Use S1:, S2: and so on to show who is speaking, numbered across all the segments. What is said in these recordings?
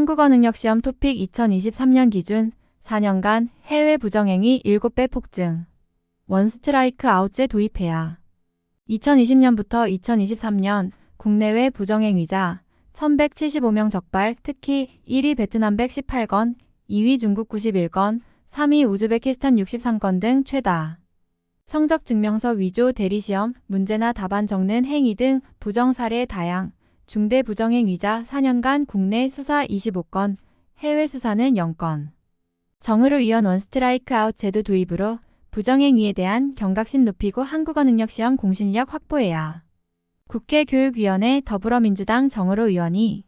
S1: 한국어 능력 시험 토픽 2023년 기준 4년간 해외 부정행위 7배 폭증. 원스트라이크 아웃제 도입해야. 2020년부터 2023년 국내외 부정행위자 1175명 적발, 특히 1위 베트남 118건, 2위 중국 91건, 3위 우즈베키스탄 63건 등 최다. 성적 증명서 위조, 대리시험, 문제나 답안 적는 행위 등 부정 사례 다양. 중대 부정행위자 4년간 국내 수사 25건, 해외 수사는 0건. 정으로 위헌 원스트라이크 아웃 제도 도입으로 부정행위에 대한 경각심 높이고 한국어 능력 시험 공신력 확보해야. 국회교육위원회 더불어민주당 정의로 의원이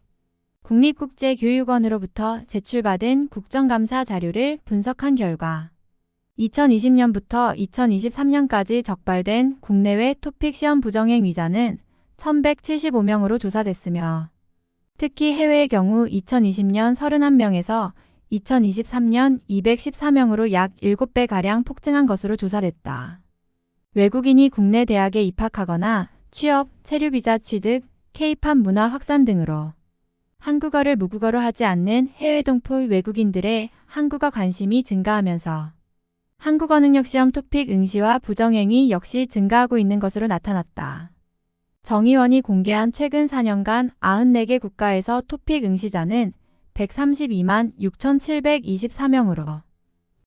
S1: 국립국제교육원으로부터 제출받은 국정감사 자료를 분석한 결과 2020년부터 2023년까지 적발된 국내외 토픽 시험 부정행위자는 1175명으로 조사됐으며 특히 해외의 경우 2020년 31명에서 2023년 214명으로 약 7배가량 폭증한 것으로 조사됐다. 외국인이 국내 대학에 입학하거나 취업, 체류비자 취득, K-팝 문화 확산 등으로 한국어를 모국어로 하지 않는 해외 동포 외국인들의 한국어 관심이 증가하면서 한국어 능력 시험 토픽 응시와 부정행위 역시 증가하고 있는 것으로 나타났다. 정 의원이 공개한 최근 4년간 94개 국가에서 토픽 응시자는 132만 6,724명으로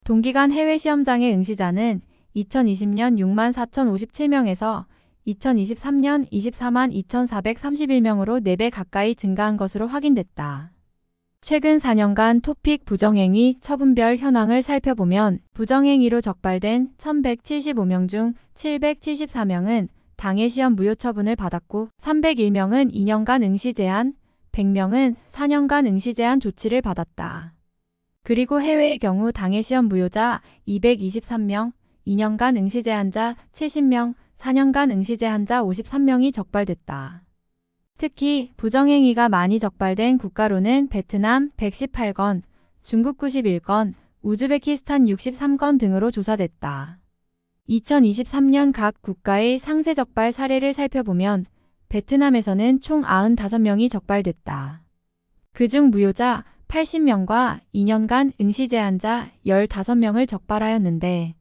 S1: 동기간 해외 시험장의 응시자는 2020년 6만 4,057명에서 2023년 24만 2,431명으로 4배 가까이 증가한 것으로 확인됐다. 최근 4년간 토픽 부정행위 처분별 현황을 살펴보면 부정행위로 적발된 1,175명 중 774명은 당해 시험 무효 처분을 받았고 301명은 2년간 응시 제한, 100명은 4년간 응시 제한 조치를 받았다. 그리고 해외의 경우 당해 시험 무효자 223명, 2년간 응시 제한자 70명, 4년간 응시 제한자 53명이 적발됐다. 특히 부정행위가 많이 적발된 국가로는 베트남 118건, 중국 91건, 우즈베키스탄 63건 등으로 조사됐다. 2023년 각 국가의 상세 적발 사례를 살펴보면 베트남에서는 총 95명이 적발됐다. 그중 무효자 80명과 2년간 응시 제한자 15명을 적발하였는데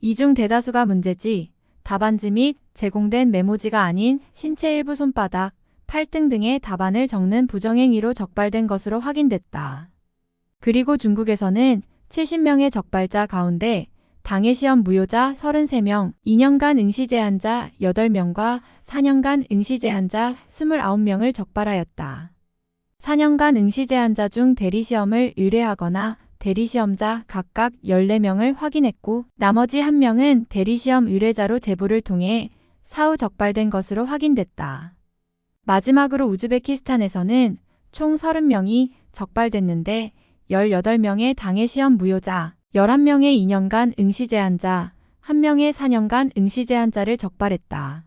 S1: 이 중 대다수가 문제지, 답안지 및 제공된 메모지가 아닌 신체 일부 손바닥, 팔등 등의 답안을 적는 부정행위로 적발된 것으로 확인됐다. 그리고 중국에서는 70명의 적발자 가운데 당해 시험 무효자 33명, 2년간 응시 제한자 8명과 4년간 응시 제한자 29명을 적발하였다. 4년간 응시 제한자 중 대리시험을 의뢰하거나 대리시험자 각각 14명을 확인했고 나머지 1명은 대리시험 의뢰자로 제보를 통해 사후 적발된 것으로 확인됐다. 마지막으로 우즈베키스탄에서는 총 30명이 적발됐는데 18명의 당해 시험 무효자, 11명의 2년간 응시 제한자, 1명의 4년간 응시 제한자를 적발했다.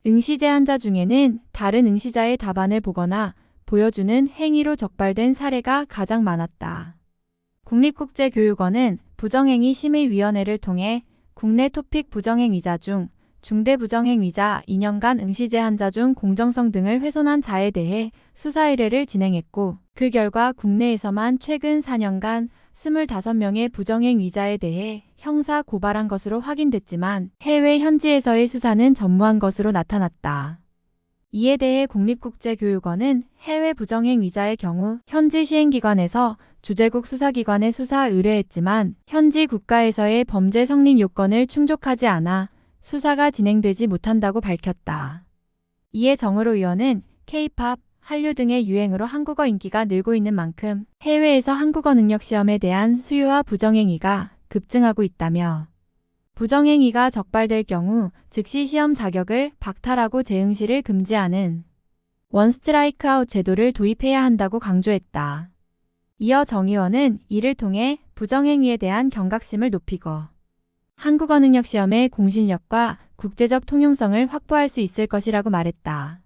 S1: 응시 제한자 중에는 다른 응시자의 답안을 보거나 보여주는 행위로 적발된 사례가 가장 많았다. 국립국제교육원은 부정행위 심의위원회를 통해 국내 토픽 부정행위자 중 중대 부정행위자 2년간 응시 제한자 중 공정성 등을 훼손한 자에 대해 수사 의뢰를 진행했고 그 결과 국내에서만 최근 4년간 25명의 부정행위자에 대해 형사 고발한 것으로 확인됐지만 해외 현지에서의 수사는 전무한 것으로 나타났다. 이에 대해 국립국제교육원은 해외 부정행위자의 경우 현지 시행기관에서 주재국 수사기관에 수사 의뢰했지만 현지 국가에서의 범죄 성립 요건을 충족하지 않아 수사가 진행되지 못한다고 밝혔다. 이에 정의로 의원은 K-팝, 한류 등의 유행으로 한국어 인기가 늘고 있는 만큼 해외에서 한국어 능력 시험에 대한 수요와 부정행위가 급증하고 있다며 부정행위가 적발될 경우 즉시 시험 자격을 박탈하고 재응시를 금지하는 원스트라이크 아웃 제도를 도입해야 한다고 강조했다. 이어 정 의원은 이를 통해 부정행위에 대한 경각심을 높이고 한국어 능력 시험의 공신력과 국제적 통용성을 확보할 수 있을 것이라고 말했다.